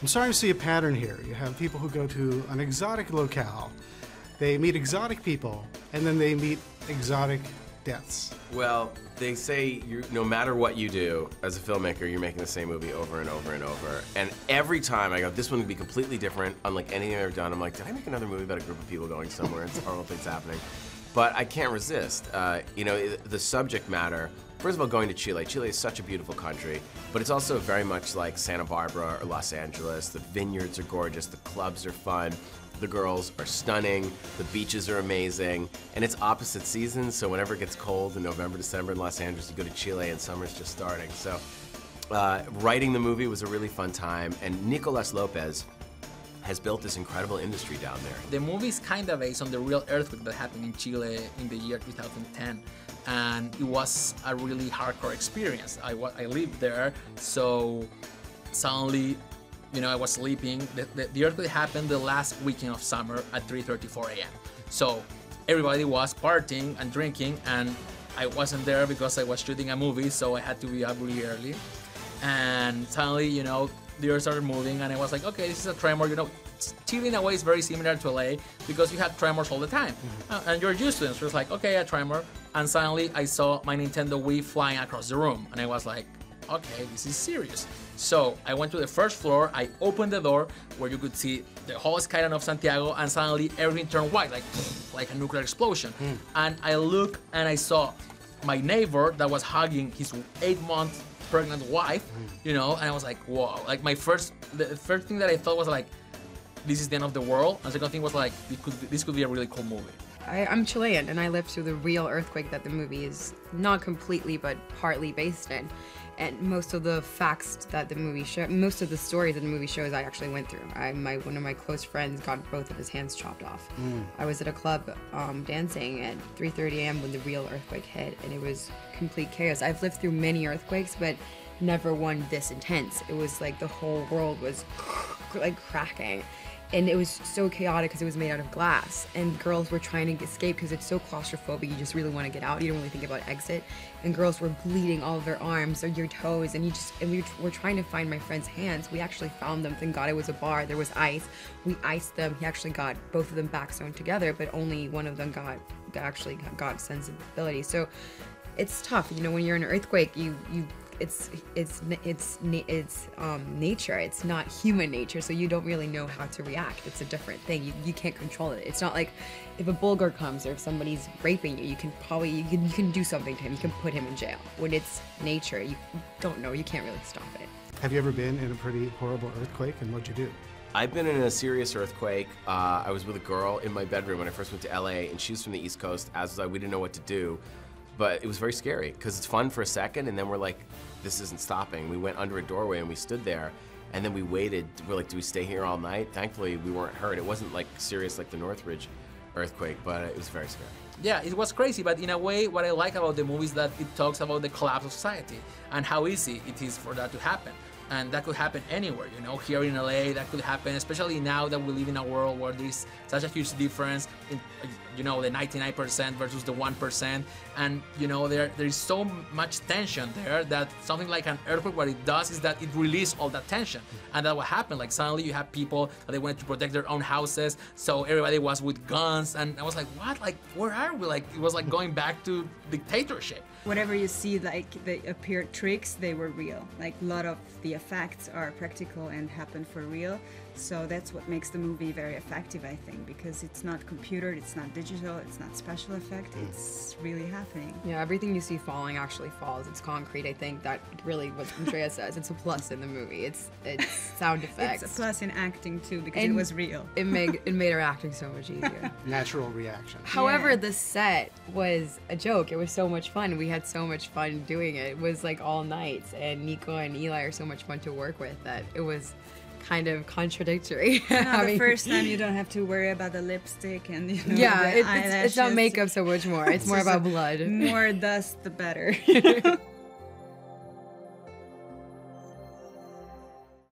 starting to see a pattern here. You have people who go to an exotic locale, they meet exotic people, and then they meet exotic deaths. Well, they say no matter what you do as a filmmaker, you're making the same movie over and over and over. And every time I go, this one would be completely different, unlike anything I've ever done. I'm like, did I make another movie about a group of people going somewhere and horrible things happening? But I can't resist. The subject matter. First of all, going to Chile. Chile is such a beautiful country, but it's also very much like Santa Barbara or Los Angeles. The vineyards are gorgeous, the clubs are fun, the girls are stunning, the beaches are amazing, and it's opposite seasons, so whenever it gets cold in November, December in Los Angeles, you go to Chile and summer's just starting. So writing the movie was a really fun time, and Nicolas Lopez has built this incredible industry down there. The movie is kind of based on the real earthquake that happened in Chile in the year 2010. And it was a really hardcore experience. I lived there, so suddenly, I was sleeping. The earthquake happened the last weekend of summer at 3:34 a.m. So everybody was partying and drinking, and I wasn't there because I was shooting a movie, so I had to be up really early. And suddenly, the earth started moving, and I was like, okay, this is a tremor. Chile in a way is very similar to LA because you have tremors all the time, and you're used to them. So it's like, okay, a tremor, and suddenly I saw my Nintendo Wii flying across the room, and I was like, okay, this is serious. So I went to the first floor, I opened the door where you could see the whole skyline of Santiago, and suddenly everything turned white, like a nuclear explosion. And I looked and I saw my neighbor that was hugging his 8-month pregnant wife, and I was like, whoa. Like the first thing that I thought was like, this is the end of the world. And the second thing was like, this could be a really cool movie. I'm Chilean, and I lived through the real earthquake that the movie is not completely but partly based in. And most of the facts that the movie shows, most of the stories that the movie shows, I actually went through. One of my close friends got both of his hands chopped off. I was at a club dancing at 3:30 a.m. when the real earthquake hit, and it was complete chaos. I've lived through many earthquakes, but never one this intense. It was like the whole world was like cracking. And it was so chaotic because it was made out of glass, and girls were trying to escape because it's so claustrophobic. You just really want to get out. You don't really think about exit. And girls were bleeding all of their arms or your toes, and we were trying to find my friend's hands. We actually found them. Thank God it was a bar. There was ice. We iced them. He actually got both of them back sewn together, but only one of them got sensibility. So it's tough. When you're in an earthquake, it's nature. It's not human nature, so you don't really know how to react. It's a different thing. You can't control it. It's not like if a bulgar comes or if somebody's raping you, you can do something to him. You can put him in jail. When it's nature, you don't know. You can't really stop it. Have you ever been in a pretty horrible earthquake, and what'd you do? I've been in a serious earthquake. I was with a girl in my bedroom when I first went to LA, and she's from the East Coast, as was I. We didn't know what to do. But it was very scary because it's fun for a second, and then we're like, this isn't stopping. We went under a doorway and we stood there, and then we waited. We're like, do we stay here all night? Thankfully, we weren't hurt. It wasn't like serious like the Northridge earthquake, but it was very scary. Yeah, it was crazy, but in a way, what I like about the movie is that it talks about the collapse of society and how easy it is for that to happen. And that could happen anywhere, here in LA, that could happen, especially now that we live in a world where there's such a huge difference in, the 99% versus the 1%. And, there is so much tension there that something like an earthquake, what it does is that it releases all that tension. And that what happened, like suddenly you have people that they wanted to protect their own houses, so everybody was with guns, and I was like, what? Like, where are we? Like, it was like going back to dictatorship. Whatever you see, like they appear tricks, they were real. Like a lot of the effects are practical and happen for real. So that's what makes the movie very effective, I think, because it's not computered, it's not digital, it's not special effect, it's really happening. Yeah, everything you see falling actually falls. It's concrete. I think that really what Andrea says. It's a plus in the movie. It's sound effects. It's a plus in acting too, because it was real. It made our acting so much easier. Natural reaction. However, the set was a joke. It was so much fun. We had so much fun doing it. It was like all nights, and Nico and Eli are so much fun to work with that it was kind of contradictory. The first time you don't have to worry about the lipstick and it's not makeup so much more. It's more about blood. More dust, the better.